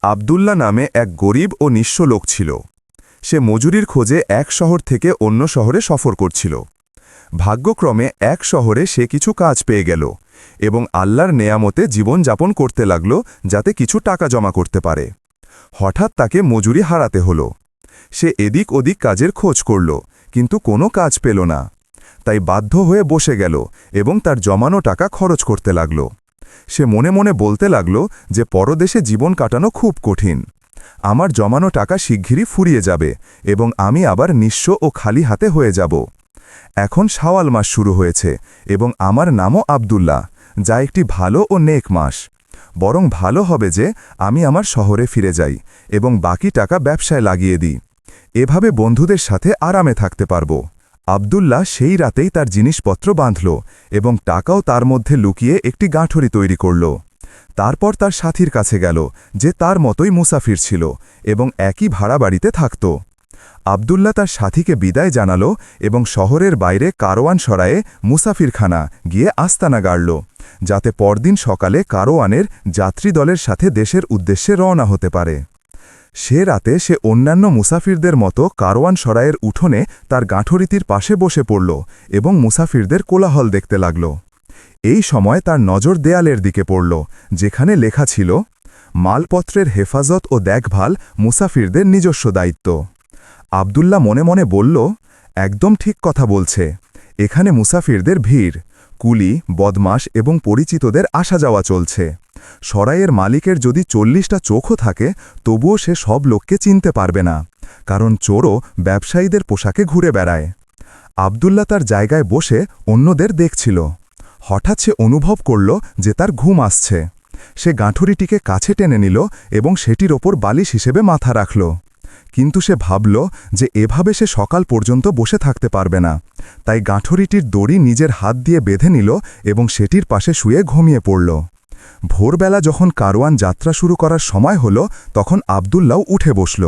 আবদুল্লাহ নামে এক গরিব ও নিঃস্ব লোক ছিল। সে মজুরির খোঁজে এক শহর থেকে অন্য শহরে সফর করছিল। ভাগ্যক্রমে এক শহরে সে কিছু কাজ পেয়ে গেল এবং আল্লাহর নেয়ামতে জীবনযাপন করতে লাগল, যাতে কিছু টাকা জমা করতে পারে। হঠাৎ তাকে মজুরি হারাতে হল। সে এদিক ওদিক কাজের খোঁজ করল, কিন্তু কোনো কাজ পেল না। তাই বাধ্য হয়ে বসে গেল এবং তার জমানো টাকা খরচ করতে লাগল। সে মনে মনে বলতে লাগল যে পরদেশে জীবন কাটানো খুব কঠিন। আমার জমানো টাকা শিগগিরই ফুরিয়ে যাবে এবং আমি আবার নিঃস্ব ও খালি হাতে হয়ে যাব। এখন শাওয়াল মাস শুরু হয়েছে এবং আমার নামও আবদুল্লাহ, যা একটি ভালো ও নেক মাস। বরং ভালো হবে যে আমি আমার শহরে ফিরে যাই এবং বাকি টাকা ব্যবসায় লাগিয়ে দিই। এভাবে বন্ধুদের সাথে আরামে থাকতে পারব। আবদুল্লাহ সেই রাতেই তার জিনিসপত্র বাঁধল এবং টাকাও তার মধ্যে লুকিয়ে একটি গাঁঠরি তৈরি করল। তারপর তার সাথীর কাছে গেল, যে তার মতোই মুসাফির ছিল এবং একই ভাড়া বাড়িতে থাকত। আবদুল্লাহ তার সাথীকে বিদায় জানাল এবং শহরের বাইরে কারওয়ান সরায়ে মুসাফিরখানা গিয়ে আস্তানা গাড়ল, যাতে পরদিন সকালে কারওয়ানের যাত্রীদলের সাথে দেশের উদ্দেশ্যে রওনা হতে পারে। সে রাতে সে অন্যান্য মুসাফিরদের মতো কারওয়ান সরায়ের উঠোনে তার গাঁঠরিটির পাশে বসে পড়ল এবং মুসাফিরদের কোলাহল দেখতে লাগল। এই সময় তার নজর দেয়ালের দিকে পড়ল, যেখানে লেখা ছিল, মালপত্রের হেফাজত ও দেখভাল মুসাফিরদের নিজস্ব দায়িত্ব। আবদুল্লাহ মনে মনে বলল, একদম ঠিক কথা বলছে। এখানে মুসাফিরদের ভিড়, কুলি, বদমাশ এবং পরিচিতদের আসা যাওয়া চলছে। সরাইয়ের মালিকের যদি 40টা চোখও থাকে, তবুও সে সব লোককে চিনতে পারবে না, কারণ চোরও ব্যবসায়ীদের পোশাকে ঘুরে বেড়ায়। আবদুল্লাহ তার জায়গায় বসে অন্যদের দেখছিল। হঠাৎ সে অনুভব করল যে তার ঘুম আসছে। সে গাঁঠুরিটিকে কাছে টেনে নিল এবং সেটির ওপর বালিশ হিসেবে মাথা রাখল। কিন্তু সে ভাবল যে এভাবে সে সকাল পর্যন্ত বসে থাকতে পারবে না। তাই গাঁঠুরিটির দড়ি নিজের হাত দিয়ে বেঁধে নিল এবং সেটির পাশে শুয়ে ঘুমিয়ে পড়ল। ভোরবেলা যখন কারওয়ান যাত্রা শুরু করার সময় হল, তখন আবদুল্লাহ উঠে বসল।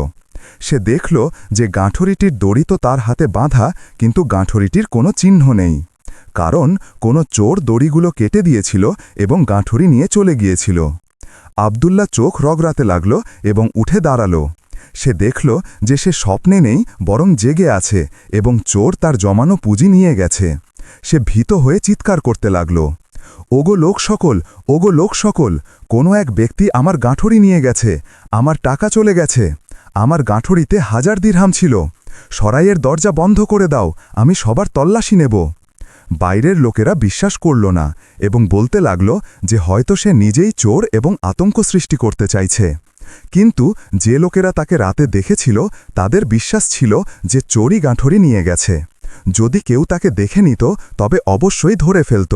সে দেখল যে গাঁঠুরিটির দড়ি তো তার হাতে বাঁধা, কিন্তু গাঁঠুরিটির কোনো চিহ্ন নেই। কারণ কোনো চোর দড়িগুলো কেটে দিয়েছিল এবং গাঁঠুরি নিয়ে চলে গিয়েছিল। আবদুল্লাহ চোখ রগড়াতে লাগল এবং উঠে দাঁড়াল। সে দেখল যে সে স্বপ্নে নেই, বরং জেগে আছে এবং চোর তার জমানো পুঁজি নিয়ে গেছে। সে ভীত হয়ে চিৎকার করতে লাগল, ওগো লোক সকল, ওগো লোক সকল, কোনো এক ব্যক্তি আমার গাঁঠরি নিয়ে গেছে, আমার টাকা চলে গেছে। আমার গাঁঠরিতে 1000 দিরহাম ছিল। সরাইয়ের দরজা বন্ধ করে দাও, আমি সবার তল্লাশি নেব। বাইরের লোকেরা বিশ্বাস করল না এবং বলতে লাগল যে হয়তো সে নিজেই চোর এবং আতঙ্ক সৃষ্টি করতে চাইছে। কিন্তু যে লোকেরা তাকে রাতে দেখেছিল, তাদের বিশ্বাস ছিল যে চোরই গাঁঠরি নিয়ে গেছে। যদি কেউ তাকে দেখে নিত, তবে অবশ্যই ধরে ফেলত।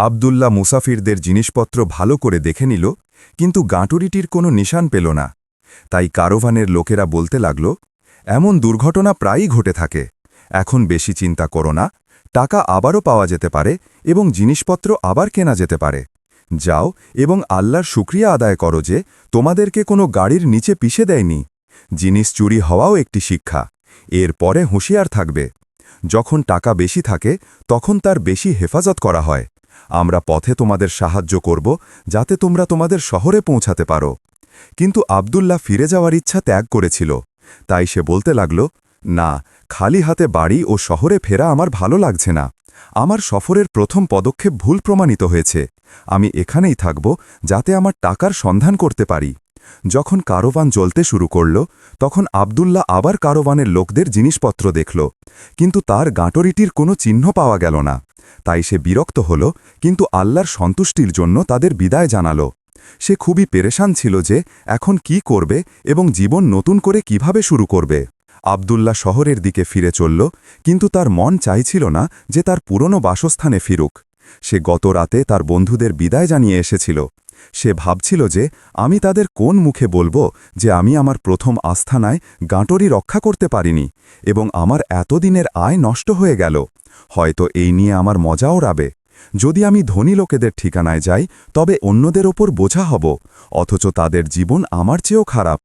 আবদুল্লাহ মুসাফিরদের জিনিসপত্র ভালো করে দেখে নিল, কিন্তু গাঁটুরিটির কোনো নিশান পেল না। তাই কারওয়ানের লোকেরা বলতে লাগল, এমন দুর্ঘটনা প্রায়ই ঘটে থাকে। এখন বেশি চিন্তা করো না, টাকা আবারও পাওয়া যেতে পারে এবং জিনিসপত্র আবার কেনা যেতে পারে। যাও এবং আল্লাহর শুকরিয়া আদায় করো যে তোমাদেরকে কোনো গাড়ির নিচে পিষে দেয়নি। জিনিস চুরি হওয়াও একটি শিক্ষা। এর পরে হুঁশিয়ার থাকবে। যখন টাকা বেশি থাকে, তখন তার বেশি হেফাজত করা হয়। আমরা পথে তোমাদের সাহায্য করব, যাতে তোমরা তোমাদের শহরে পৌঁছাতে পারো। কিন্তু আবদুল্লাহ ফিরে যাওয়ার ইচ্ছা ত্যাগ করেছিল। তাই সে বলতে লাগল, না, খালি হাতে বাড়ি ও শহরে ফেরা আমার ভালো লাগছে না। আমার সফরের প্রথম পদক্ষেপ ভুল প্রমাণিত হয়েছে। আমি এখানেই থাকব, যাতে আমার টাকার সন্ধান করতে পারি। যখন কারওয়ান চলতে শুরু করল, তখন আবদুল্লাহ আবার কারওয়ানের লোকদের জিনিসপত্র দেখল, কিন্তু তার গাঁটরিটির কোনো চিহ্ন পাওয়া গেল না। তাই সে বিরক্ত হল, কিন্তু আল্লাহর সন্তুষ্টির জন্য তাদের বিদায় জানাল। সে খুবই পেরেশান ছিল যে এখন কি করবে এবং জীবন নতুন করে কিভাবে শুরু করবে। আবদুল্লাহ শহরের দিকে ফিরে চলল, কিন্তু তার মন চাইছিল না যে তার পুরনো বাসস্থানে ফিরুক। সে গত রাতে তার বন্ধুদের বিদায় জানিয়ে এসেছিল। সে ভাবছিল যে আমি তাদের কোন মুখে বলবো যে আমি আমার প্রথম আস্থানায় গাঁটরি রক্ষা করতে পারিনি এবং আমার এতদিনের আয় নষ্ট হয়ে গেল। হয়তো এই নিয়ে আমার মজাও রাবে। যদি আমি ধনী লোকেদের ঠিকানায় যাই, তবে অন্যদের ওপর বোঝা হব, অথচ তাদের জীবন আমার চেয়েও খারাপ।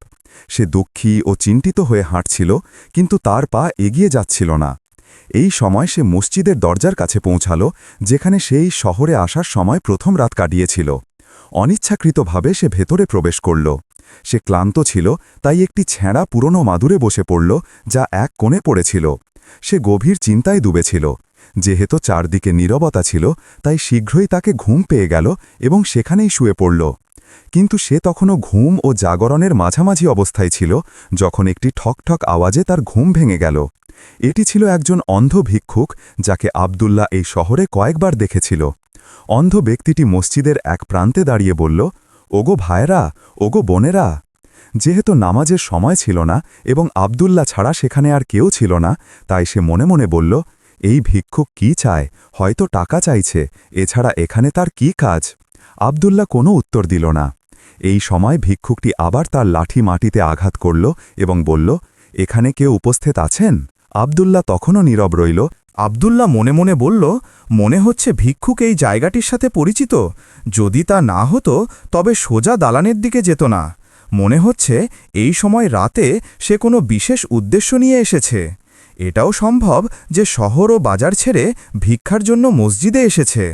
সে দুঃখী ও চিন্তিত হয়ে হাঁটছিল, কিন্তু তার পা এগিয়ে যাচ্ছিল না। এই সময় সে মসজিদের দরজার কাছে পৌঁছাল, যেখানে সেই শহরে আসার সময় প্রথম রাত কাটিয়েছিল। অনিচ্ছাকৃতভাবে সে ভেতরে প্রবেশ করল। সে ক্লান্ত ছিল, তাই একটি ছেঁড়া পুরনো মাদুরে বসে পড়ল, যা এক কোণে পড়েছিল। সে গভীর চিন্তায় ডুবেছিল। যেহেতু চারদিকে নীরবতা ছিল, তাই শীঘ্রই তাকে ঘুম পেয়ে গেল এবং সেখানেই শুয়ে পড়ল। কিন্তু সে তখনও ঘুম ও জাগরণের মাঝামাঝি অবস্থায় ছিল, যখন একটি ঠকঠক আওয়াজে তার ঘুম ভেঙে গেল। এটি ছিল একজন অন্ধ ভিক্ষুক, যাকে আবদুল্লাহ এই শহরে কয়েকবার দেখেছিল। অন্ধ ব্যক্তিটি মসজিদের এক প্রান্তে দাঁড়িয়ে বলল, ওগো ভাইরা, ওগো বোনেরা। যেহেতু নামাজের সময় ছিল না এবং আবদুল্লাহ ছাড়া সেখানে আর কেউ ছিল না, তাই সে মনে মনে বলল, এই ভিক্ষুক কি চায়? হয়তো টাকা চাইছে, এছাড়া এখানে তার কি কাজ? আবদুল্লাহ কোনো উত্তর দিল না। এই সময় ভিক্ষুকটি আবার তার লাঠি মাটিতে আঘাত করল এবং বলল, এখানে কেউ উপস্থিত আছেন? আবদুল্লাহ তখনও নীরব রইল। আবদুল্লাহ মনে মনে বলল, মনে হচ্ছে ভিক্ষুক এই জায়গাটির সাথে পরিচিত। যদি তা না হতো তবে সোজা দালানের দিকে যেত না। মনে হচ্ছে এই সময় রাতে সে কোনো বিশেষ উদ্দেশ্য নিয়ে এসেছে। এটাও সম্ভব যে শহর ও বাজার ছেড়ে ভিক্ষার জন্য মসজিদে এসেছে।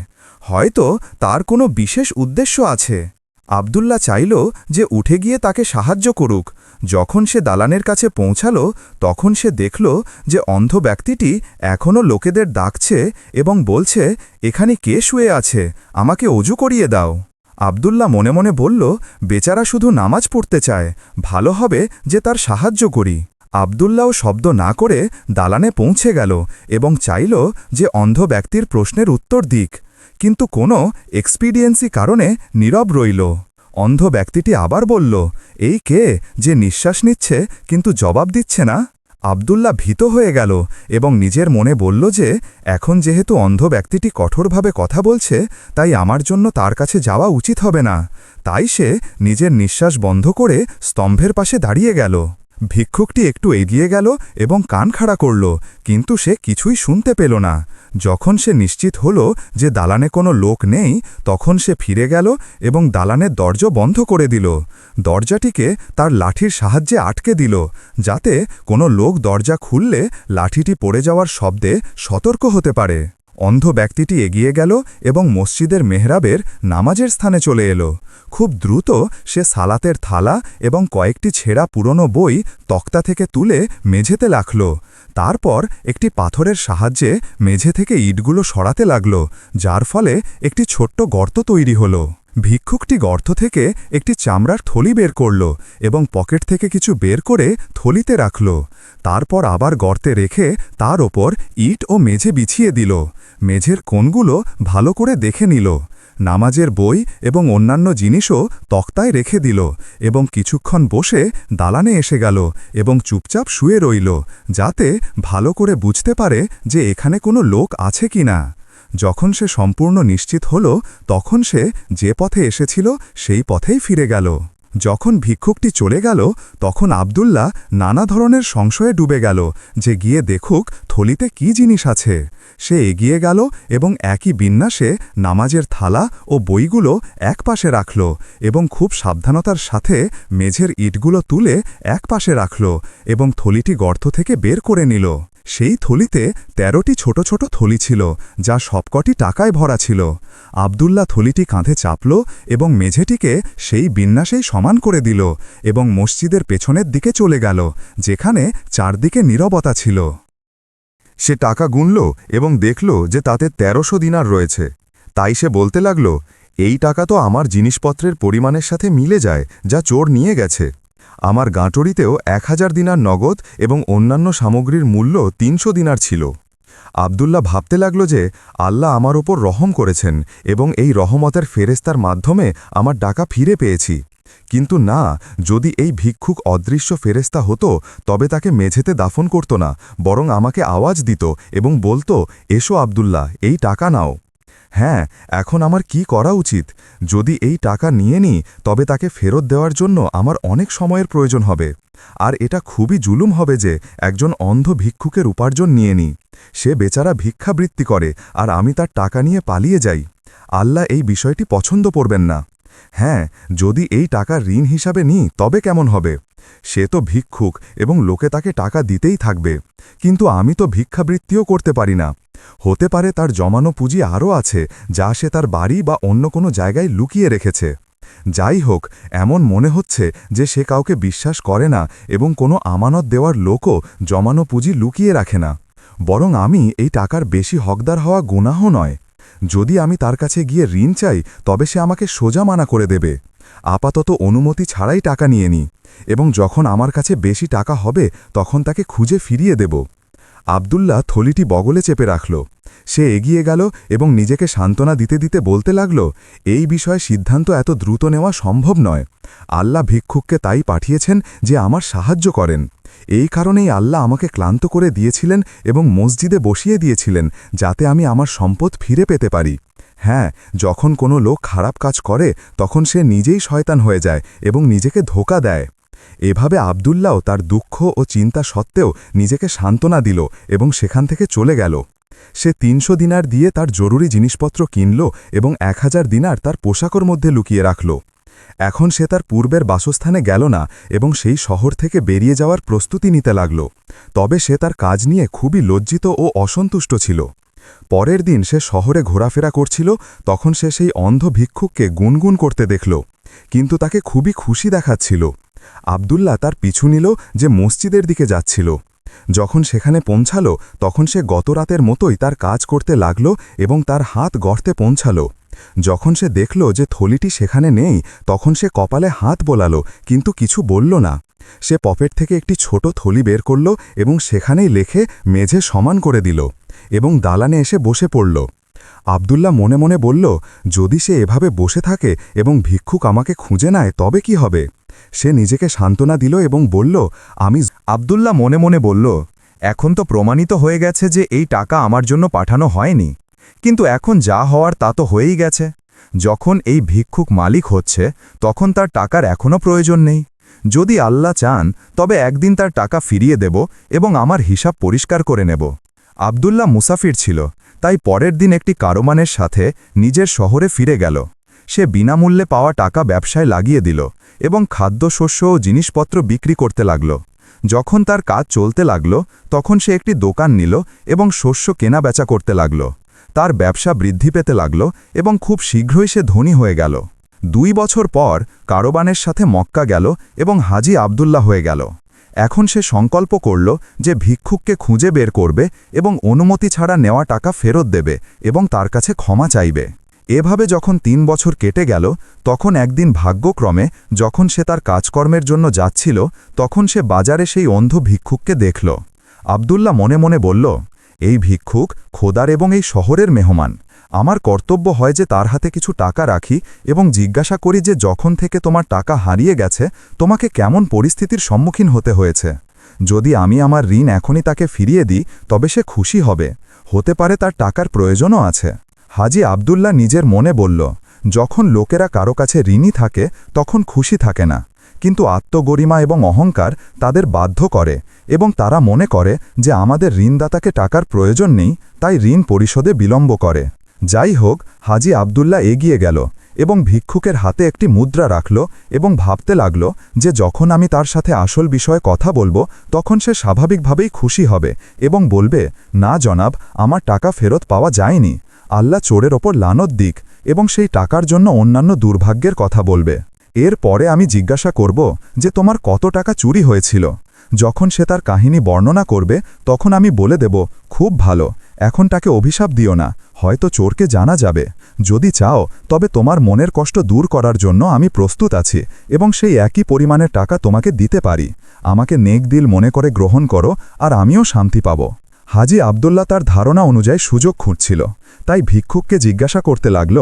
হয়তো তার কোনো বিশেষ উদ্দেশ্য আছে। আবদুল্লাহ চাইল যে উঠে গিয়ে তাকে সাহায্য করুক। যখন সে দালানের কাছে পৌঁছাল, তখন সে দেখল যে অন্ধ ব্যক্তিটি এখনও লোকেদের ডাকছে এবং বলছে, এখানে কে শুয়ে আছে? আমাকে অজু করিয়ে দাও। আবদুল্লাহ মনে মনে বলল, বেচারা শুধু নামাজ পড়তে চায়, ভালো হবে যে তার সাহায্য করি। আবদুল্লাহ শব্দ না করে দালানে পৌঁছে গেল এবং চাইল যে অন্ধ ব্যক্তির প্রশ্নের উত্তর দিক, কিন্তু কোনো এক্সপিডিয়েন্সি কারণে নীরব রইল। অন্ধ ব্যক্তিটি আবার বলল, এই কে যে নিঃশ্বাস নিচ্ছে কিন্তু জবাব দিচ্ছে না? আবদুল্লাহ ভীত হয়ে গেল এবং নিজের মনে বলল যে এখন যেহেতু অন্ধ ব্যক্তিটি কঠোরভাবে কথা বলছে, তাই আমার জন্য তার কাছে যাওয়া উচিত হবে না। তাই সে নিজের নিঃশ্বাস বন্ধ করে স্তম্ভের পাশে দাঁড়িয়ে গেল। ভিক্ষুকটি একটু এগিয়ে গেল এবং কান খাড়া করল, কিন্তু সে কিছুই শুনতে পেল না। যখন সে নিশ্চিত হল যে দালানে কোনো লোক নেই, তখন সে ফিরে গেল এবং দালানের দরজা বন্ধ করে দিল। দরজাটিকে তার লাঠির সাহায্যে আটকে দিল, যাতে কোনো লোক দরজা খুললে লাঠিটি পড়ে যাওয়ার শব্দে সতর্ক হতে পারে। অন্ধ ব্যক্তিটি এগিয়ে গেল এবং মসজিদের মেহরাবের নামাজের স্থানে চলে এলো। খুব দ্রুত সে সালাতের থালা এবং কয়েকটি ছেঁড়া পুরনো বই তক্তা থেকে তুলে মেঝেতে রাখল। তারপর একটি পাথরের সাহায্যে মেঝে থেকে ইটগুলো সরাতে লাগল, যার ফলে একটি ছোট্ট গর্ত তৈরি হল। ভিক্ষুকটি গর্ত থেকে একটি চামড়ার থলি বের করল এবং পকেট থেকে কিছু বের করে থলিতে রাখল। তারপর আবার গর্তে রেখে তার ওপর ইট ও মেঝে বিছিয়ে দিল। মেঝের কোণগুলো ভালো করে দেখে নিল। নামাজের বই এবং অন্যান্য জিনিসও তক্তায় রেখে দিল এবং কিছুক্ষণ বসে দালানে এসে গেল এবং চুপচাপ শুয়ে রইল, যাতে ভালো করে বুঝতে পারে যে এখানে কোনো লোক আছে কিনা। যখন সে সম্পূর্ণ নিশ্চিত হল, তখন সে যে পথে এসেছিল সেই পথেই ফিরে গেল। যখন ভিক্ষুকটি চলে গেল, তখন আবদুল্লাহ নানা ধরনের সংশয়ে ডুবে গেল যে গিয়ে দেখুক থলিতে কি জিনিস আছে। সে এগিয়ে গেল এবং একই বিন্যাসে নামাজের থালা ও বইগুলো একপাশে রাখল এবং খুব সাবধানতার সাথে মেঝের ইটগুলো তুলে একপাশে রাখল এবং থলিটি গর্ত থেকে বের করে নিল। সেই থলিতে ১৩টি ছোট ছোট থলি ছিল, যা সবকটি টাকায় ভরা ছিল। আবদুল্লাহ থলিটি কাঁধে চাপল এবং মেঝেটিকে সেই বিন্যাসেই সমান করে দিল এবং মসজিদের পেছনের দিকে চলে গেল, যেখানে চারদিকে নীরবতা ছিল। সে টাকা গুনল এবং দেখল যে তাতে ১৩০০ দিনার রয়েছে। তাই সে বলতে লাগল, এই টাকা তো আমার জিনিসপত্রের পরিমাণের সাথে মিলে যায়, যা চোর নিয়ে গেছে। আমার গাঁটরিতেও ১০০০ দিনার নগদ এবং অন্যান্য সামগ্রীর মূল্য ৩০০ দিনার ছিল। আবদুল্লাহ ভাবতে লাগল যে আল্লাহ আমার ওপর রহম করেছেন এবং এই রহমতের ফেরেস্তার মাধ্যমে আমার টাকা ফিরে পেয়েছি। কিন্তু না, যদি এই ভিক্ষুক অদৃশ্য ফেরেস্তা হতো, তবে তাকে মেঝেতে দাফন করত না, বরং আমাকে আওয়াজ দিত এবং বলতো, এসো আবদুল্লাহ, এই টাকা নাও। হ্যাঁ, এখন আমার কি করা উচিত? যদি এই টাকা নিয়ে নিই, তবে তাকে ফেরত দেওয়ার জন্য আমার অনেক সময়ের প্রয়োজন হবে, আর এটা খুবই জুলুম হবে যে একজন অন্ধ ভিক্ষুকের উপার্জন নিয়ে নিই। সে বেচারা ভিক্ষাবৃত্তি করে আর আমি তার টাকা নিয়ে পালিয়ে যাই। আল্লাহ এই বিষয়টি পছন্দ করবেন না। হ্যাঁ, যদি এই টাকা ঋণ হিসাবে নিই, তবে কেমন হবে? সে তো ভিক্ষুক এবং লোকে তাকে টাকা দিতেই থাকবে, কিন্তু আমি তো ভিক্ষাবৃত্তিও করতে পারি না। হতে পারে তার জমানো পুঁজি আরও আছে, যা সে তার বাড়ি বা অন্য কোনো জায়গায় লুকিয়ে রেখেছে। যাই হোক, এমন মনে হচ্ছে যে সে কাউকে বিশ্বাস করে না এবং কোনো আমানত দেওয়ার লোকও জমানো পুঁজি লুকিয়ে রাখে না। বরং আমি এই টাকার বেশি হকদার হওয়া গুনাহ নয়। যদি আমি তার কাছে গিয়ে ঋণ চাই তবে সে আমাকে সোজা মানা করে দেবে। আপাতত অনুমতি ছাড়াই টাকা নিয়ে নিই এবং যখন আমার কাছে বেশি টাকা হবে তখন তাকে খুঁজে ফিরিয়ে দেব। আব্দুল্লাহ থলিটি বগলে চেপে রাখল। সে এগিয়ে গেল এবং নিজেকে সান্ত্বনা দিতে দিতে বলতে লাগল, এই বিষয়ে সিদ্ধান্ত এত দ্রুত নেওয়া সম্ভব নয়। আল্লাহ ভিক্ষুককে তাই পাঠিয়েছেন যে আমার সাহায্য করেন। এই কারণেই আল্লাহ আমাকে ক্লান্ত করে দিয়েছিলেন এবং মসজিদে বসিয়ে দিয়েছিলেন যাতে আমি আমার সম্পদ ফিরে পেতে পারি। হ্যাঁ, যখন কোনো লোক খারাপ কাজ করে তখন সে নিজেই শয়তান হয়ে যায় এবং নিজেকে ধোঁকা দেয়। এভাবে আব্দুল্লাহও তার দুঃখ ও চিন্তা সত্ত্বেও নিজেকে সান্ত্বনা দিল এবং সেখান থেকে চলে গেল। সে ৩০০ দিনার দিয়ে তার জরুরি জিনিসপত্র কিনল এবং ১,০০০ দিনার তার পোশাকের মধ্যে লুকিয়ে রাখল। এখন সে তার পূর্বের বাসস্থানে গেল না এবং সেই শহর থেকে বেরিয়ে যাওয়ার প্রস্তুতি নিতে লাগল। তবে সে তার কাজ নিয়ে খুবই লজ্জিত ও অসন্তুষ্ট ছিল। পরের দিন সে শহরে ঘোরাফেরা করছিল, তখন সে সেই অন্ধ ভিক্ষুককে গুনগুন করতে দেখল, কিন্তু তাকে খুবই খুশি দেখাচ্ছিল। আব্দুল্লাহ তার পিছু নিল যে মসজিদের দিকে যাচ্ছিল। যখন সেখানে পৌঁছাল তখন সে গতরাতের মতোই তার কাজ করতে লাগল এবং তার হাত গর্তে পৌঁছাল। যখন সে দেখল যে থলিটি সেখানে নেই তখন সে কপালে হাত বোলাল, কিন্তু কিছু বলল না। সে পকেট থেকে একটি ছোট থলি বের করল এবং সেখানেই লেখে মেঝে সমান করে দিল এবং দালানে এসে বসে পড়ল। আব্দুল্লাহ মনে মনে বলল, যদি সে এভাবে বসে থাকে এবং ভিক্ষুক আমাকে খুঁজে নেয় তবে কি হবে? সে নিজেকে সান্ত্বনা দিল এবং বলল, আব্দুল্লাহ মনে মনে বলল, এখন তো প্রমাণিত হয়ে গেছে যে এই টাকা আমার জন্য পাঠানো হয়নি, কিন্তু এখন যা হওয়ার তা তো হয়েই গেছে। যখন এই ভিক্ষুক মালিক হচ্ছে তখন তার টাকার এখনও প্রয়োজন নেই। যদি আল্লাহ চান তবে একদিন তার টাকা ফিরিয়ে দেব এবং আমার হিসাব পরিষ্কার করে নেব। আব্দুল্লাহ মুসাফির ছিল, তাই পরের দিন একটি কারোমানের সাথে নিজের শহরে ফিরে গেল। সে বিনামূল্যে পাওয়া টাকা ব্যবসায় লাগিয়ে দিল এবং খাদ্যশস্য ও জিনিসপত্র বিক্রি করতে লাগল। যখন তার কাজ চলতে লাগল তখন সে একটি দোকান নিল এবং শস্য কেনা বেচা করতে লাগল। তার ব্যবসা বৃদ্ধি পেতে লাগল এবং খুব শীঘ্রই সে ধনী হয়ে গেল। 2 বছর পর কারোবানের সাথে মক্কা গেল এবং হাজি আব্দুল্লাহ হয়ে গেল। এখন সে সংকল্প করল যে ভিক্ষুককে খুঁজে বের করবে এবং অনুমতি ছাড়া নেওয়া টাকা ফেরত দেবে এবং তার কাছে ক্ষমা চাইবে। এভাবে যখন 3 বছর কেটে গেল তখন একদিন ভাগ্যক্রমে যখন সে তার কাজকর্মের জন্য যাচ্ছিল তখন সে বাজারে সেই অন্ধ ভিক্ষুককে দেখল। আব্দুল্লাহ মনে মনে বলল, এই ভিক্ষুক খোদার এবং এই শহরের মেহমান। আমার কর্তব্য হয় যে তার হাতে কিছু টাকা রাখি এবং জিজ্ঞাসা করি যে যখন থেকে তোমার টাকা হারিয়ে গেছে তোমাকে কেমন পরিস্থিতির সম্মুখীন হতে হয়েছে। যদি আমি আমার ঋণ এখনই তাকে ফিরিয়ে দিই তবে সে খুশি হবে, হতে পারে তার টাকার প্রয়োজনও আছে। হাজি আব্দুল্লাহ নিজের মনে বলল, যখন লোকেরা কারো কাছে ঋণী থাকে তখন খুশি থাকে না, কিন্তু আত্মগরিমা এবং অহংকার তাদের বাধ্য করে এবং তারা মনে করে যে আমাদের ঋণদাতাকে টাকার প্রয়োজন নেই, তাই ঋণ পরিশোধে বিলম্ব করে। যাই হোক, হাজি আব্দুল্লাহ এগিয়ে গেল এবং ভিক্ষুকের হাতে একটি মুদ্রা রাখল এবং ভাবতে লাগল যে যখন আমি তার সাথে আসল বিষয়ে কথা বলবো তখন সে স্বাভাবিকভাবেই খুশি হবে এবং বলবে, না জনাব, আমার টাকা ফেরত পাওয়া যায়নি, আল্লাহ চোরের ওপর লানত দিক, এবং সেই টাকার জন্য অন্যান্য দুর্ভাগ্যের কথা বলবে। এর পরে আমি জিজ্ঞাসা করব যে তোমার কত টাকা চুরি হয়েছিল। যখন সে তার কাহিনী বর্ণনা করবে তখন আমি বলে দেব, খুব ভালো, এখন তাকে অভিশাপ দিও না, হয়তো চোরকে জানা যাবে। যদি চাও তবে তোমার মনের কষ্ট দূর করার জন্য আমি প্রস্তুত আছি এবং সেই একই পরিমাণের টাকা তোমাকে দিতে পারি। আমাকে নেক দিল মনে করে গ্রহণ করো আর আমিও শান্তি পাব। হাজি আব্দুল্লাহ তার ধারণা অনুযায়ী সুযোগ খুঁজছিল, তাই ভিক্ষুককে জিজ্ঞাসা করতে লাগল,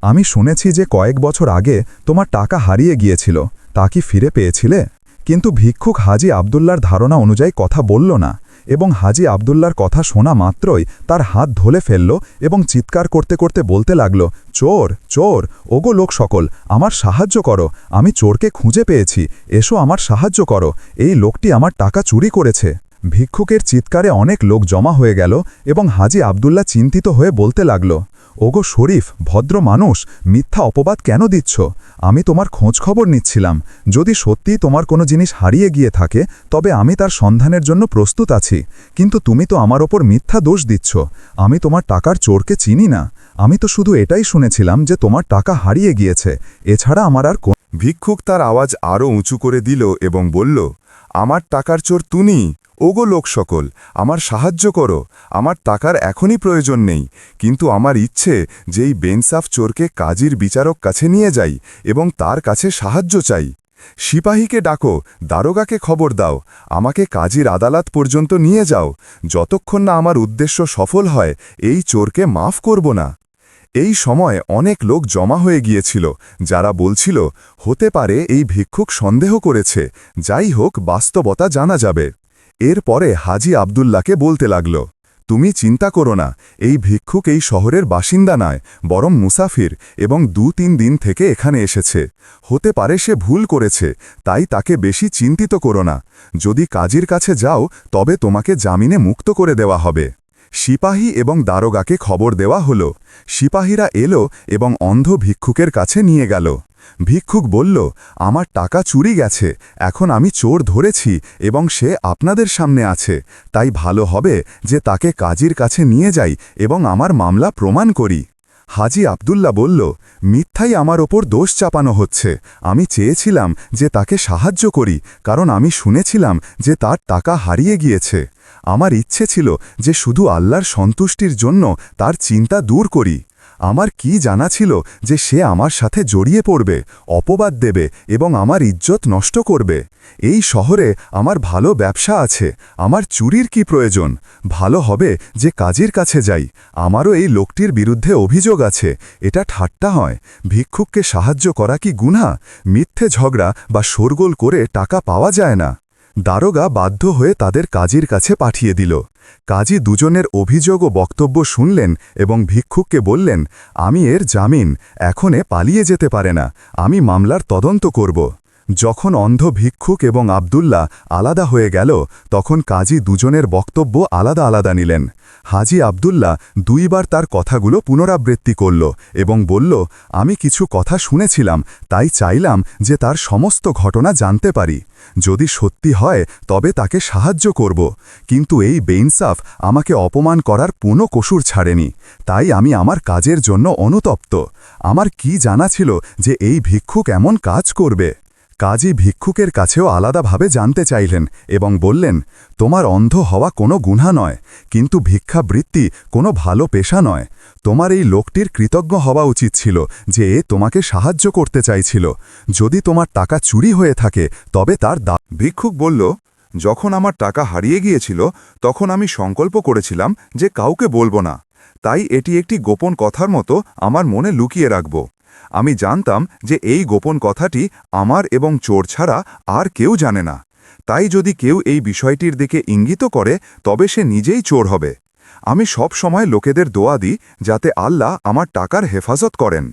আমি শুনেছি যে কয়েক বছর আগে তোমার টাকা হারিয়ে গিয়েছিল, তা কি ফিরে পেয়েছিলে? কিন্তু ভিক্ষুক হাজি আব্দুল্লার ধারণা অনুযায়ী কথা বলল না এবং হাজি আব্দুল্লার কথা শোনা মাত্রই তার হাত ধরে ফেলল এবং চিৎকার করতে করতে বলতে লাগল, চোর, চোর, ওগো লোক সকল, আমার সাহায্য করো, আমি চোরকে খুঁজে পেয়েছি, এসো আমার সাহায্য করো, এই লোকটি আমার টাকা চুরি করেছে। ভিক্ষুকের চিৎকারে অনেক লোক জমা হয়ে গেল এবং হাজি আব্দুল্লাহ চিন্তিত হয়ে বলতে লাগল, ওগো শরীফ, ভদ্র মানুষ, মিথ্যা অপবাদ কেন দিচ্ছ? আমি তোমার খোঁজ খবর নিচ্ছিলাম। যদি সত্যিই তোমার কোনো জিনিস হারিয়ে গিয়ে থাকে তবে আমি তার সন্ধানের জন্য প্রস্তুত আছি, কিন্তু তুমি তো আমার ওপর মিথ্যা দোষ দিচ্ছ। আমি তোমার টাকার চোরকে চিনি না। আমি তো শুধু এটাই শুনেছিলাম যে তোমার টাকা হারিয়ে গিয়েছে, এছাড়া আমার আর ভিক্ষুক তার আওয়াজ আরও উঁচু করে দিল এবং বলল, আমার টাকার চোর তুমি। ওগো লোক সকল, আমার সাহায্য করো। আমার টাকার এখনই প্রয়োজন নেই, কিন্তু আমার ইচ্ছে যে এই বেনসাফ চোরকে কাজীর বিচারক কাছে নিয়ে যাই এবং তার কাছে সাহায্য চাই। সিপাহীকে ডাকো, দারোগাকে খবর দাও, আমাকে কাজীর আদালত পর্যন্ত নিয়ে যাও। যতক্ষণ না আমার উদ্দেশ্য সফল হয় এই চোরকে মাফ করব না। এই সময় অনেক লোক জমা হয়ে গিয়েছিল, যারা বলছিল, হতে পারে এই ভিক্ষুক সন্দেহ করেছে, যাই হোক বাস্তবতা জানা যাবে। এরপরে হাজি আবদুল্লাহকে বলতে লাগল, তুমি চিন্তা করো না, এই ভিক্ষুক এই শহরের বাসিন্দা নয়, বরং মুসাফির, এবং 2-3 দিন থেকে এখানে এসেছে। হতে পারে সে ভুল করেছে, তাই তাকে বেশি চিন্তিত করো না। যদি কাজীর কাছে যাও তবে তোমাকে জামিনে মুক্ত করে দেওয়া হবে। সিপাহী এবং দারোগাকে খবর দেওয়া হলো। সিপাহীরা এলো এবং অন্ধ ভিক্ষুকের কাছে নিয়ে গেল। ভিক্ষুক বলল, আমার টাকা চুরি গেছে, এখন আমি চোর ধরেছি এবং সে আপনাদের সামনে আছে, তাই ভালো হবে যে তাকে কাজীর কাছে নিয়ে যাই এবং আমার মামলা প্রমাণ করি। হাজি আবদুল্লাহ বলল, মিথ্যাই আমার ওপর দোষ চাপানো হচ্ছে। আমি চেয়েছিলাম যে তাকে সাহায্য করি, কারণ আমি শুনেছিলাম যে তার টাকা হারিয়ে গিয়েছে। আমার ইচ্ছে ছিল যে শুধু আল্লাহর সন্তুষ্টির জন্য তার চিন্তা দূর করি। আমার কি জানা ছিল যে সে আমার সাথে জড়িয়ে পড়বে, অপবাদ দেবে এবং আমার ইজ্জত নষ্ট করবে। এই শহরে আমার ভালো ব্যবসা আছে, আমার চুরির কি প্রয়োজন? ভালো হবে যে কাজীর কাছে যাই। আমারও এই লোকটির বিরুদ্ধে অভিযোগ আছে, এটা ঠাট্টা হয়। ভিক্ষুককে সাহায্য করা কি গুনাহ? মিথ্যে ঝগড়া বা শোরগোল করে টাকা পাওয়া যায় না। দারোগা বাধ্য হয়ে তাদের কাজীর কাছে পাঠিয়ে দিল। কাজী দুজনের অভিযোগ ও বক্তব্য শুনলেন এবং ভিক্ষুককে বললেন, আমি এর জামিন, এখনে পালিয়ে যেতে পারে না, আমি মামলার তদন্ত করব। যখন অন্ধ ভিক্ষুক এবং আবদুল্লাহ আলাদা হয়ে গেল তখন কাজী দুজনের বক্তব্য আলাদা আলাদা নিলেন। হাজি আবদুল্লাহ 2 বার তার কথাগুলো পুনরাবৃত্তি করল এবং বলল, আমি কিছু কথা শুনেছিলাম, তাই চাইলাম যে তার সমস্ত ঘটনা জানতে পারি। যদি সত্যি হয় তবে তাকে সাহায্য করব, কিন্তু এই বেইনসাফ আমাকে অপমান করার কোনো কসুর ছাড়েনি, তাই আমি আমার কাজের জন্য অনুতপ্ত। আমার কি জানা ছিল যে এই ভিক্ষুক এমন কাজ করবে? কাজী ভিক্ষুকের কাছেও আলাদাভাবে জানতে চাইলেন এবং বললেন, তোমার অন্ধ হওয়া কোনো গুনাহ নয়, কিন্তু ভিক্ষাবৃত্তি কোনো ভালো পেশা নয়। তোমার এই লোকটির কৃতজ্ঞ হওয়া উচিত ছিল যে এ তোমাকে সাহায্য করতে চাইছিল। যদি তোমার টাকা চুরি হয়ে থাকে তবে তার ভিক্ষুক বলল, যখন আমার টাকা হারিয়ে গিয়েছিল তখন আমি সংকল্প করেছিলাম যে কাউকে বলবো না, তাই এটি একটি গোপন কথার মতো আমার মনে লুকিয়ে রাখব। আমি জানতাম যে এই গোপন কথাটি আমার এবং চোর ছাড়া আর কেউ জানে না, তাই যদি কেউ এই বিষয়টির দিকে ইঙ্গিত করে তবে সে নিজেই চোর হবে। আমি সব সময় লোকেদের দোয়া দিই যাতে আল্লাহ আমার টাকার হেফাজত করেন।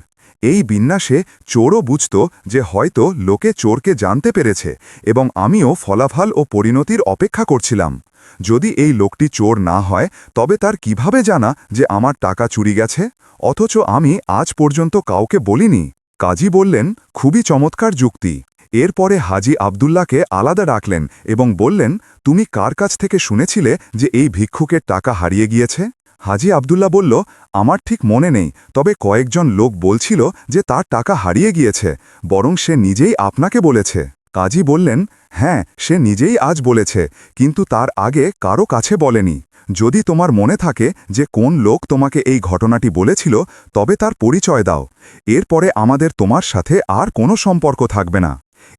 এই বিন্যাসে চোরও বুঝত যে হয়তো লোকে চোরকে জানতে পেরেছে এবং আমিও ফলাফল ও পরিণতির অপেক্ষা করছিলাম। যদি এই লোকটি চোর না হয় তবে তার কিভাবে জানা যে আমার টাকা চুরি গেছে, অথচ আমি আজ পর্যন্ত কাউকে বলিনি? কাজী বললেন, খুবই চমৎকার যুক্তি। এরপরে হাজি আবদুল্লাহকে আলাদা ডাকলেন এবং বললেন, তুমি কার কাছ থেকে শুনেছিলে যে এই ভিক্ষুকের টাকা হারিয়ে গিয়েছে? হাজি আবদুল্লাহ বলল, আমার ঠিক মনে নেই, তবে কয়েকজন লোক বলছিল যে তার টাকা হারিয়ে গিয়েছে, বরং সে নিজেই আপনাকে বলেছে। কাজী বললেন, হ্যাঁ, সে নিজেই আজ বলেছে, কিন্তু তার আগে কারো কাছে বলেনি। যদি তোমার মনে থাকে যে কোন লোক তোমাকে এই ঘটনাটি বলেছিল তবে তার পরিচয় দাও, এরপরে আমাদের তোমার সাথে আর কোনো সম্পর্ক থাকবে না।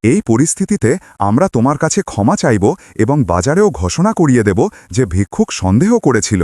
এই পরিস্থিতিতে আমরা তোমার কাছে ক্ষমা চাইব এবং বাজারেও ঘোষণা করিয়ে দেব যে ভিক্ষুক সন্দেহ করেছিল।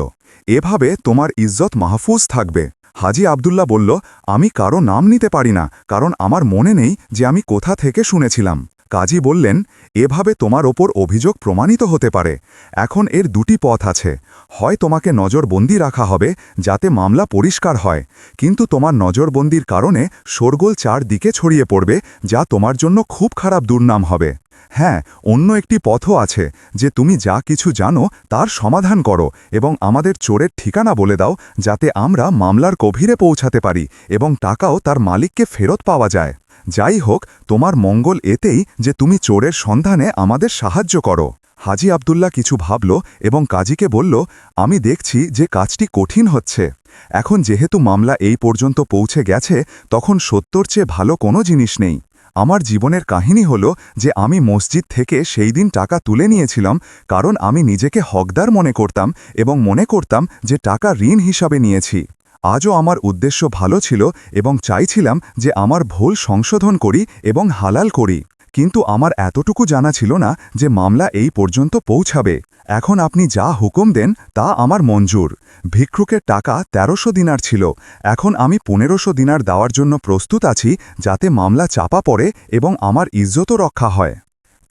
এভাবে তোমার ইজ্জত মাহফুজ থাকবে। হাজি আবদুল্লাহ বলল, আমি কারো নাম নিতে পারি না, কারণ আমার মনে নেই যে আমি কোথা থেকে শুনেছিলাম। কাজী বললেন, এভাবে তোমার ওপর অভিযোগ প্রমাণিত হতে পারে। এখন এর 2টি পথ আছে, হয় তোমাকে নজরবন্দি রাখা হবে যাতে মামলা পরিষ্কার হয়, কিন্তু তোমার নজরবন্দির কারণে শোরগোল 4 দিকে ছড়িয়ে পড়বে, যা তোমার জন্য খুব খারাপ দুর্নাম হবে। হ্যাঁ, অন্য একটি পথও আছে যে তুমি যা কিছু জানো তার সমাধান করো এবং আমাদের চোরের ঠিকানা বলে দাও, যাতে আমরা মামলার গভীরে পৌঁছাতে পারি এবং টাকাও তার মালিককে ফেরত পাওয়া যায়। যাই হোক, তোমার মঙ্গল এতেই যে তুমি চোরের সন্ধানে আমাদের সাহায্য করো। হাজি আবদুল্লাহ কিছু ভাবল এবং কাজীকে বলল, আমি দেখছি যে কাজটি কঠিন হচ্ছে। এখন যেহেতু মামলা এই পর্যন্ত পৌঁছে গেছে, তখন সত্যর চেয়ে ভালো কোনো জিনিস নেই। আমার জীবনের কাহিনী হলো যে আমি মসজিদ থেকে সেই দিন টাকা তুলে নিয়েছিলাম, কারণ আমি নিজেকে হকদার মনে করতাম এবং মনে করতাম যে টাকা ঋণ হিসাবে নিয়েছি। আজও আমার উদ্দেশ্য ভালো ছিল এবং চাইছিলাম যে আমার ভুল সংশোধন করি এবং হালাল করি, কিন্তু আমার এতটুকু জানা ছিল না যে মামলা এই পর্যন্ত পৌঁছাবে। এখন আপনি যা হুকুম দেন তা আমার মঞ্জুর। ভিক্ষুকের টাকা ১৩০০ দিনার ছিল, এখন আমি ১৫০০ দিনার দেওয়ার জন্য প্রস্তুত আছি, যাতে মামলা চাপা পড়ে এবং আমার ইজ্জতও রক্ষা হয়।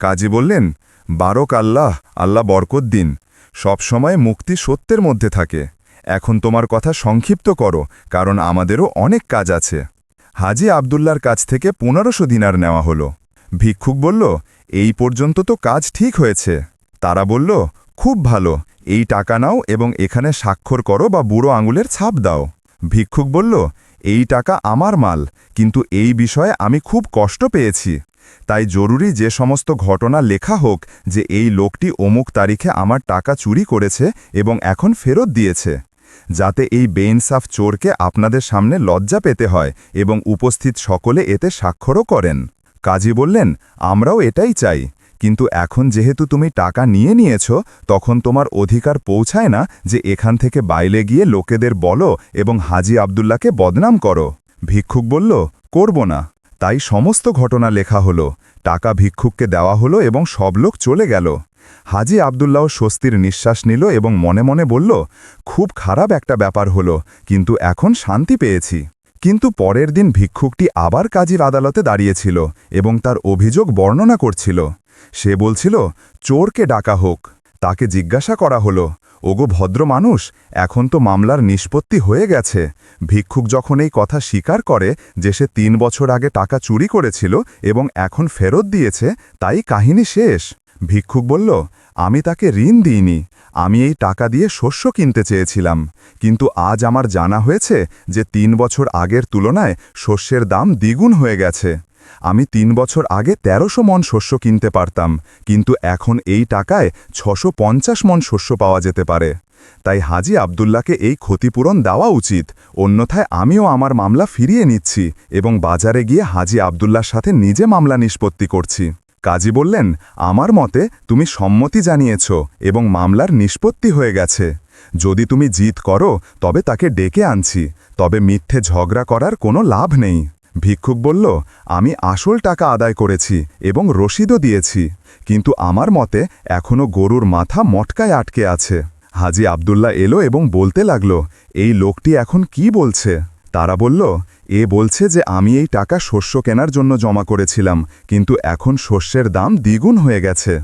কাজী বললেন, বারক আল্লাহ, আল্লাহ বরকত দিন। সবসময় মুক্তি সত্যের মধ্যে থাকে। এখন তোমার কথা সংক্ষিপ্ত করো, কারণ আমাদেরও অনেক কাজ আছে। হাজি আবদুল্লার কাছ থেকে ১৫০০ দিনার নেওয়া হলো। ভিক্ষুক বলল, এই পর্যন্ত তো কাজ ঠিক হয়েছে। তারা বলল, খুব ভালো, এই টাকা নাও এবং এখানে স্বাক্ষর করো বা বুড়ো আঙুলের ছাপ দাও। ভিক্ষুক বলল, এই টাকা আমার মাল, কিন্তু এই বিষয়ে আমি খুব কষ্ট পেয়েছি। তাই জরুরি যে সমস্ত ঘটনা লেখা হোক যে এই লোকটি অমুক তারিখে আমার টাকা চুরি করেছে এবং এখন ফেরত দিয়েছে, যাতে এই বেইনসাফ চোরকে আপনাদের সামনে লজ্জা পেতে হয় এবং উপস্থিত সকলে এতে স্বাক্ষরও করেন। কাজী বললেন, আমরাও এটাই চাই, কিন্তু এখন যেহেতু তুমি টাকা নিয়েছ, তখন তোমার অধিকার পৌঁছায় না যে এখান থেকে বাইরে গিয়ে লোকেদের বলো এবং হাজি আবদুল্লাহকে বদনাম করো। ভিক্ষুক বলল, করব না। তাই সমস্ত ঘটনা লেখা হলো, টাকা ভিক্ষুককে দেওয়া হলো এবং সব লোক চলে গেল। হাজি আবদুল্লাহ স্বস্তির নিঃশ্বাস নিল এবং মনে মনে বলল, খুব খারাপ একটা ব্যাপার হলো, কিন্তু এখন শান্তি পেয়েছি। কিন্তু পরের দিন ভিক্ষুকটি আবার কাজীর আদালতে দাঁড়িয়েছিল এবং তার অভিযোগ বর্ণনা করছিল। সে বলছিল, চোরকে ডাকা হোক। তাকে জিজ্ঞাসা করা হলো, ওগো ভদ্র মানুষ, এখন তো মামলার নিষ্পত্তি হয়ে গেছে। ভিক্ষুক যখন এই কথা স্বীকার করে যে সে ৩ বছর আগে টাকা চুরি করেছিল এবং এখন ফেরত দিয়েছে, তাই কাহিনী শেষ। ভিক্ষুক বলল, আমি তাকে ঋণ দিইনি, আমি এই টাকা দিয়ে শস্য কিনতে চেয়েছিলাম, কিন্তু আজ আমার জানা হয়েছে যে ৩ বছর আগের তুলনায় শস্যের দাম দ্বিগুণ হয়ে গেছে। আমি ৩ বছর আগে ১৩০০ মণ শস্য কিনতে পারতাম, কিন্তু এখন এই টাকায় ৬৫০ মণ শস্য পাওয়া যেতে পারে। তাই হাজি আবদুল্লাহকে এই ক্ষতিপূরণ দেওয়া উচিত, অন্যথায় আমিও আমার মামলা ফিরিয়ে নিচ্ছি এবং বাজারে গিয়ে হাজি আবদুল্লাহর সাথে নিজে মামলা নিষ্পত্তি করছি। কাজী বললেন, আমার মতে তুমি সম্মতি জানিয়েছ এবং মামলার নিষ্পত্তি হয়ে গেছে। যদি তুমি জিত করো তবে তাকে ডেকে আনছি, তবে মিথ্যে ঝগড়া করার কোনো লাভ নেই। ভিক্ষুক বলল, আমি আসল টাকা আদায় করেছি এবং রসিদও দিয়েছি, কিন্তু আমার মতে এখনও গরুর মাথা মটকায় আটকে আছে। হাজি আবদুল্লাহ এলো এবং বলতে লাগল, এই লোকটি এখন কি বলছে? তারা বলল, এ বলছে যে আমি এই টাকা শস্য কেনার জন্য জমা করেছিলাম, কিন্তু এখন শস্যের দাম দ্বিগুণ হয়ে গেছে।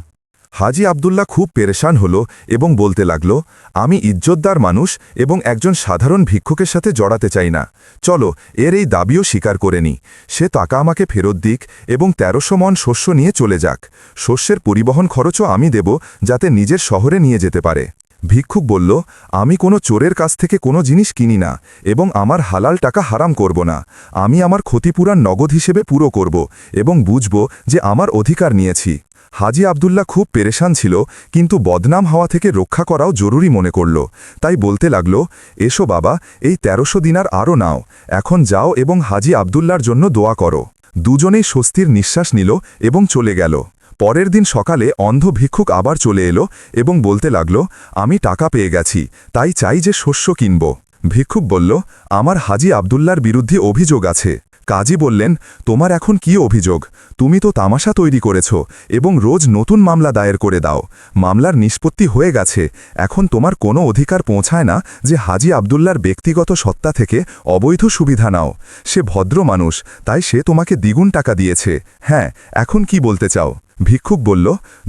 হাজি আবদুল্লাহ খুব পেরেশান হল এবং বলতে লাগল, আমি ইজ্জতদার মানুষ এবং একজন সাধারণ ভিক্ষুকের সাথে জড়াতে চাই না। চলো এর এই দাবিও স্বীকার করে নি। সে টাকা আমাকে ফেরত দিক এবং ১৩০০ মণ শস্য নিয়ে চলে যাক। শস্যের পরিবহন খরচও আমি দেব, যাতে নিজের শহরে নিয়ে যেতে পারে। ভিক্ষুক বলল, আমি কোনো চোরের কাছ থেকে কোনো জিনিস কিনি না এবং আমার হালাল টাকা হারাম করব না। আমি আমার ক্ষতিপূরণ নগদ হিসেবে পুরো করব এবং বুঝব যে আমার অধিকার নিয়েছি। হাজি আবদুল্লাহ খুব পেরেশান ছিল, কিন্তু বদনাম হওয়া থেকে রক্ষা করাও জরুরি মনে করল। তাই বলতে লাগল, এসো বাবা, এই ১৩০০ দিনার আরও নাও, এখন যাও এবং হাজি আবদুল্লার জন্য দোয়া করো। দুজনেই স্বস্তির নিঃশ্বাস নিল এবং চলে গেল। পরের দিন সকালে অন্ধ ভিক্ষুক আবার চলে এলো এবং বলতে লাগল, আমি টাকা পেয়ে গেছি, তাই চাই যে শস্য কিনব। ভিক্ষুক বলল, আমার হাজি আবদুল্লার বিরুদ্ধে অভিযোগ আছে। কাজী বললেন, তোমার এখন কি অভিযোগ? তুমি তো তামাশা তৈরি করেছ এবং রোজ নতুন মামলা দায়ের করে দাও। মামলার নিষ্পত্তি হয়ে গেছে, এখন তোমার কোনো অধিকার পৌঁছায় না যে হাজি আবদুল্লার ব্যক্তিগত সত্তা থেকে অবৈধ সুবিধা নাও। সে ভদ্র মানুষ, তাই সে তোমাকে দ্বিগুণ টাকা দিয়েছে। হ্যাঁ, এখন কি বলতে চাও? ভিক্ষুক বলল,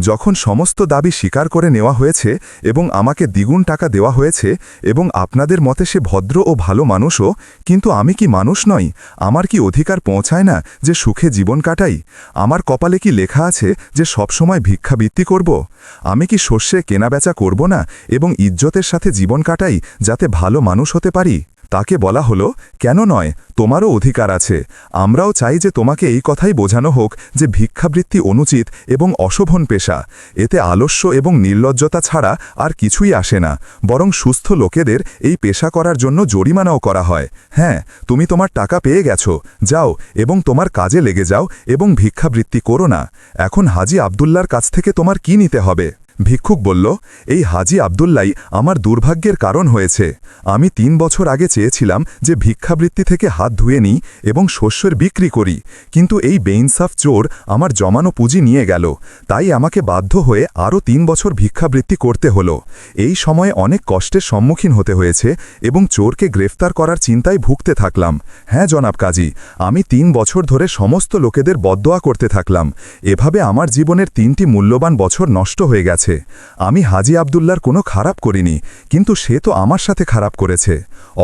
যখন সমস্ত দাবি স্বীকার করে নেওয়া হয়েছে এবং আমাকে দ্বিগুণ টাকা দেওয়া হয়েছে এবং আপনাদের মতে সে ভদ্র ও ভালো মানুষও, কিন্তু আমি কি মানুষ নই? আমার কি অধিকার পৌঁছায় না যে সুখে জীবন কাটাই? আমার কপালে কি লেখা আছে যে সবসময় ভিক্ষাবৃত্তি করব? আমি কি শস্যে কেনাবেচা করব না এবং ইজ্জতের সাথে জীবন কাটাই যাতে ভালো মানুষ হতে পারি? তাকে বলা হলো, কেন নয়, তোমারও অধিকার আছে। আমরাও চাই যে তোমাকে এই কথাই বোঝানো হোক যে ভিক্ষাবৃত্তি অনুচিত এবং অশোভন পেশা। এতে আলস্য এবং নির্লজ্জতা ছাড়া আর কিছুই আসে না, বরং সুস্থ লোকেদের এই পেশা করার জন্য জরিমানাও করা হয়। হ্যাঁ, তুমি তোমার টাকা পেয়ে গেছো, যাও এবং তোমার কাজে লেগে যাও এবং ভিক্ষাবৃত্তি করো না। এখন হাজি আবদুল্লার কাছ থেকে তোমার কি নিতে হবে? ভিক্ষুক বলল, এই হাজি আবদুল্লাই আমার দুর্ভাগ্যের কারণ হয়েছে। আমি ৩ বছর আগে চেয়েছিলাম যে ভিক্ষাবৃত্তি থেকে হাত ধুয়ে নিই এবং শস্যের বিক্রি করি, কিন্তু এই বেইনসাফ চোর আমার জমানো পুঁজি নিয়ে গেল। তাই আমাকে বাধ্য হয়ে আরও ৩ বছর ভিক্ষাবৃত্তি করতে হলো। এই সময়ে অনেক কষ্টের সম্মুখীন হতে হয়েছে এবং চোরকে গ্রেফতার করার চিন্তায় ভুগতে থাকলাম। হ্যাঁ জনাব কাজী, আমি ৩ বছর ধরে সমস্ত লোকেদের বদদোয়া করতে থাকলাম। এভাবে আমার জীবনের ৩টি মূল্যবান বছর নষ্ট হয়ে গেছে। আমি হাজি আবদুল্লার কোনো খারাপ করিনি, কিন্তু সে তো আমার সাথে খারাপ করেছে।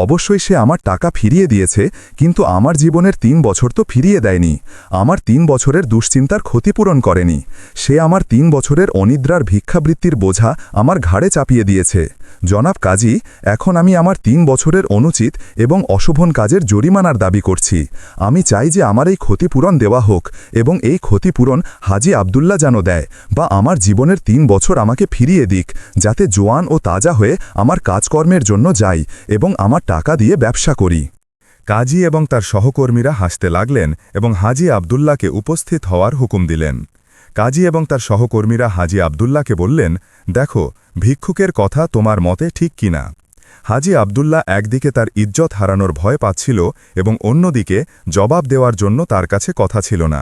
অবশ্যই সে আমার টাকা ফিরিয়ে দিয়েছে, কিন্তু আমার জীবনের ৩ বছর তো ফিরিয়ে দেয়নি। আমার ৩ বছরের দুশ্চিন্তার ক্ষতিপূরণ করেনি। সে আমার ৩ বছরের অনিদ্রার ভিক্ষাবৃত্তির বোঝা আমার ঘাড়ে চাপিয়ে দিয়েছে। জনাব কাজী, এখন আমি আমার ৩ বছরের অনুচিত এবং অশোভন কাজের জরিমানার দাবি করছি। আমি চাই যে আমার এই ক্ষতিপূরণ দেওয়া হোক এবং এই ক্ষতিপূরণ হাজি আবদুল্লা যেন দেয়, বা আমার জীবনের ৩ বছর আমাকে ফিরিয়ে দিক, যাতে জোয়ান ও তাজা হয়ে আমার কাজকর্মের জন্য যাই এবং আমার টাকা দিয়ে ব্যবসা করি। কাজী এবং তার সহকর্মীরা হাসতে লাগলেন এবং হাজি আবদুল্লাকে উপস্থিত হওয়ার হুকুম দিলেন। কাজী এবং তার সহকর্মীরা হাজি আবদুল্লাকে বললেন, দেখো, ভিক্ষুকের কথা তোমার মতে ঠিক কিনা। হাজি আবদুল্লা একদিকে তার ইজ্জত হারানোর ভয় পাচ্ছিল এবং অন্যদিকে জবাব দেওয়ার জন্য তার কাছে কথা ছিল না।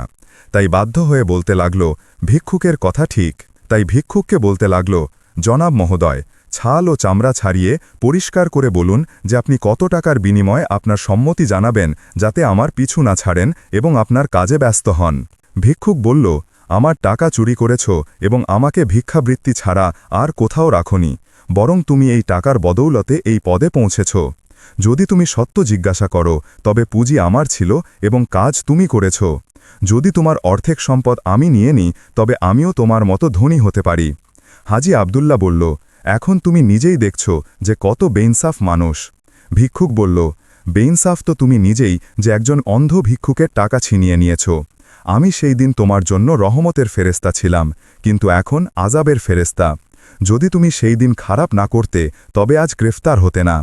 তাই বাধ্য হয়ে বলতে লাগল, ভিক্ষুকের কথা ঠিক। তাই ভিক্ষুককে বলতে লাগল, জনাব মহোদয়, ছাল ও চামড়া ছাড়িয়ে পরিষ্কার করে বলুন যে আপনি কত টাকার বিনিময়ে আপনার সম্মতি জানাবেন, যাতে আমার পিছু না ছাড়েন এবং আপনার কাজে ব্যস্ত হন। ভিক্ষুক বলল, আমার টাকা চুরি করেছ এবং আমাকে ভিক্ষাবৃত্তি ছাড়া আর কোথাও রাখনি, বরং তুমি এই টাকার বদৌলতে এই পদে পৌঁছেছ। যদি তুমি সত্য জিজ্ঞাসা করো, তবে পুঁজি আমার ছিল এবং কাজ তুমি করেছ। যদি তোমার অর্ধেক সম্পদ আমি নিয়ে নিই, তবে আমিও তোমার মতো ধনী হতে পারি। হাজি আবদুল্লা বলল, এখন তুমি নিজেই দেখছ যে কত বেইনসাফ মানুষ। ভিক্ষুক বলল, বেইনসাফ তো তুমি নিজেই, যে একজন অন্ধ ভিক্ষুকের টাকা ছিনিয়ে নিয়েছ। আমি সেই দিন তোমার জন্য রহমতের ফেরেস্তা ছিলাম, কিন্তু এখন আজাবের ফেরেস্তা। যদি তুমি সেই দিন খারাপ না করতে, তবে আজ গ্রেফতার হতে না।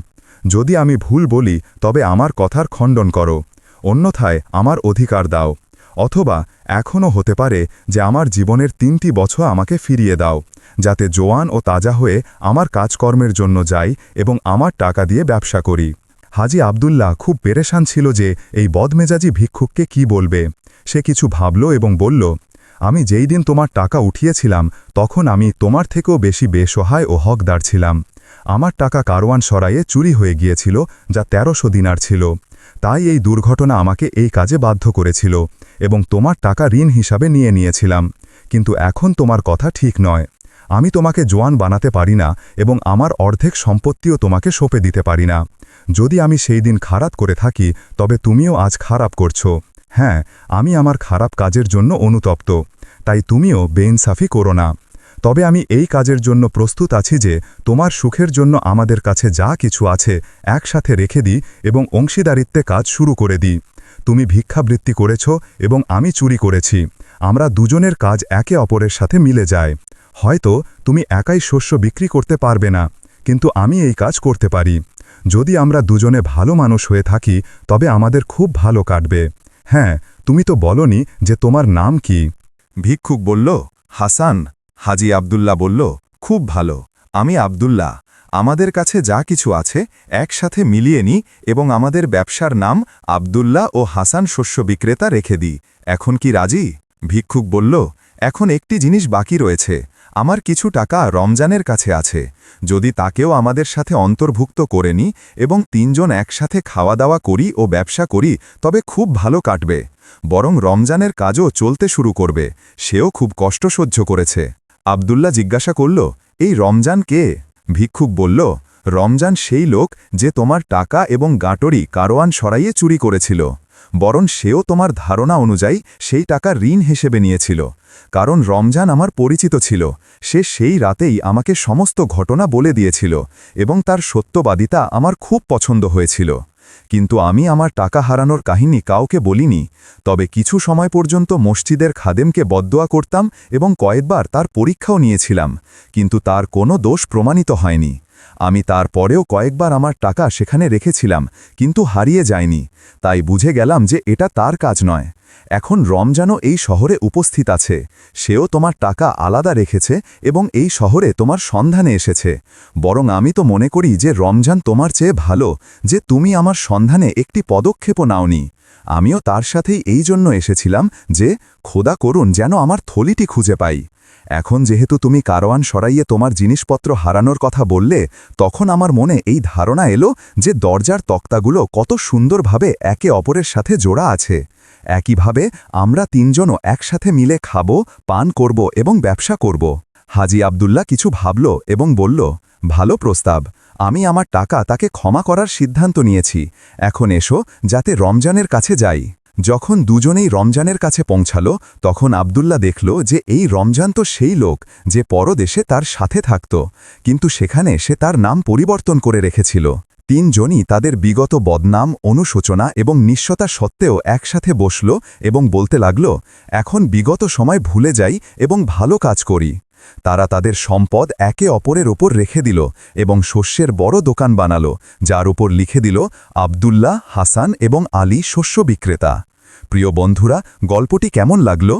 যদি আমি ভুল বলি, তবে আমার কথার খণ্ডন করো, অন্যথায় আমার অধিকার দাও। অথবা এখনও হতে পারে যে আমার জীবনের ৩টি বছর আমাকে ফিরিয়ে দাও, যাতে জোয়ান ও তাজা হয়ে আমার কাজকর্মের জন্য যাই এবং আমার টাকা দিয়ে ব্যবসা করি। হাজি আবদুল্লাহ খুব পেরেশান ছিল যে এই বদমেজাজি ভিক্ষুককে কি বলবে। সে কিছু ভাবল এবং বলল, আমি যেই দিন তোমার টাকা উঠিয়েছিলাম, তখন আমি তোমার থেকেও বেশি বেসহায় ও হকদার ছিলাম। আমার টাকা কারওয়ান সরাইয়ে চুরি হয়ে গিয়েছিল, যা ১৩০০ দিনার ছিল। তাই এই দুর্ঘটনা আমাকে এই কাজে বাধ্য করেছিল এবং তোমার টাকা ঋণ হিসাবে নিয়েছিলাম। কিন্তু এখন তোমার কথা ঠিক নয়। আমি তোমাকে জোয়ান বানাতে পারি না এবং আমার অর্ধেক সম্পত্তিও তোমাকে সঁপে দিতে পারি না। যদি আমি সেই দিন খারাপ করে থাকি, তবে তুমিও আজ খারাপ করছো। হ্যাঁ, আমি আমার খারাপ কাজের জন্য অনুতপ্ত, তাই তুমিও বেইনসাফি করো না। তবে আমি এই কাজের জন্য প্রস্তুত আছি যে তোমার সুখের জন্য আমাদের কাছে যা কিছু আছে একসাথে রেখে দিই এবং অংশীদারিত্বে কাজ শুরু করে দিই। তুমি ভিক্ষাবৃত্তি করেছ এবং আমি চুরি করেছি। আমরা দুজনের কাজ একে অপরের সাথে মিলে যায়। হয়তো তুমি একাই শস্য বিক্রি করতে পারবে না, কিন্তু আমি এই কাজ করতে পারি। যদি আমরা দুজনে ভালো মানুষ হয়ে থাকি, তবে আমাদের খুব ভালো কাটবে। হ্যাঁ, তুমি তো বলনি যে তোমার নাম কি? ভিক্ষুক বলল, হাসান। হাজি আবদুল্লা বলল, খুব ভালো, আমি আবদুল্লা। আমাদের কাছে যা কিছু আছে একসাথে মিলিয়ে নিই এবং আমাদের ব্যবসার নাম আবদুল্লা ও হাসান শস্য বিক্রেতা রেখে দিই। এখন কি রাজি? ভিক্ষুক বলল, এখন একটি জিনিস বাকি রয়েছে। আমার কিছু টাকা রমজানের কাছে আছে। যদি তাকেও আমাদের সাথে অন্তর্ভুক্ত করে নিই এবং ৩ জন একসাথে খাওয়া দাওয়া করি ও ব্যবসা করি, তবে খুব ভালো কাটবে। বরং রমজানের কাজও চলতে শুরু করবে। সেও খুব কষ্ট সহ্য করেছে। আব্দুল্লাহ জিজ্ঞাসা করল, এই রমজান কে? ভিক্ষুক বলল, রমজান সেই লোক যে তোমার টাকা এবং গাঁটরি কারওয়ান সরাইয়ে চুরি করেছিল। বরং সেও তোমার ধারণা অনুযায়ী সেই টাকা ঋণ হিসেবে নিয়েছিল। কারণ রমজান আমার পরিচিত ছিল, সে সেই রাতেই আমাকে সমস্ত ঘটনা বলে দিয়েছিল এবং তার সত্যবাদিতা আমার খুব পছন্দ হয়েছিল। কিন্তু আমি আমার টাকা হারানোর কাহিনী কাউকে বলিনি। তবে কিছু সময় পর্যন্ত মসজিদের খাদেমকে বদদোয়া করতাম এবং কয়েকবার তার পরীক্ষাও নিয়েছিলাম, কিন্তু তার কোনো দোষ প্রমাণিত হয়নি। আমি তারপরেও কয়েকবার আমার টাকা সেখানে রেখেছিলাম, কিন্তু হারিয়ে যায়নি। তাই বুঝে গেলাম যে এটা তার কাজ নয়। এখন রমজানও এই শহরে উপস্থিত আছে, সেও তোমার টাকা আলাদা রেখেছে এবং এই শহরে তোমার সন্ধানে এসেছে। বরং আমি তো মনে করি যে রমজান তোমার চেয়ে ভালো যে তুমি আমার সন্ধানে একটি পদক্ষেপও নাওনি। আমিও তার সাথেই এই জন্য এসেছিলাম যে খোদা করুন যেন আমার থলিটি খুঁজে পাই। এখন যেহেতু তুমি কারওয়ান সরাইয়ে তোমার জিনিসপত্র হারানোর কথা বললে, তখন আমার মনে এই ধারণা এলো যে দরজার তক্তাগুলো কত সুন্দরভাবে একে অপরের সাথে জোড়া আছে। একইভাবে আমরা তিনজনও একসাথে মিলে খাবো, পান করব এবং ব্যবসা করব। হাজি আব্দুল্লাহ কিছু ভাবল এবং বলল, ভালো প্রস্তাব। আমি আমার টাকা তাকে ক্ষমা করার সিদ্ধান্ত নিয়েছি। এখন এসো যাতে রমজানের কাছে যাই। যখন দুজনেই রমজানের কাছে পৌঁছাল, তখন আব্দুল্লাহ দেখল যে এই রমজান তো সেই লোক যে পরদেশে তার সাথে থাকত, কিন্তু সেখানে সে তার নাম পরিবর্তন করে রেখেছিল। তিনজনই তাদের বিগত বদনাম, অনুশোচনা এবং নিঃস্বতা সত্ত্বেও একসাথে বসল এবং বলতে লাগল, এখন বিগত সময় ভুলে যাই এবং ভালো কাজ করি। তারা তাদের সম্পদ একে অপরের ওপর রেখে দিল এবং শস্যের বড় দোকান বানাল, যার উপর লিখে দিল আব্দুল্লাহ, হাসান এবং আলী শস্য বিক্রেতা। প্রিয় বন্ধুরা, গল্পটি কেমন লাগলো?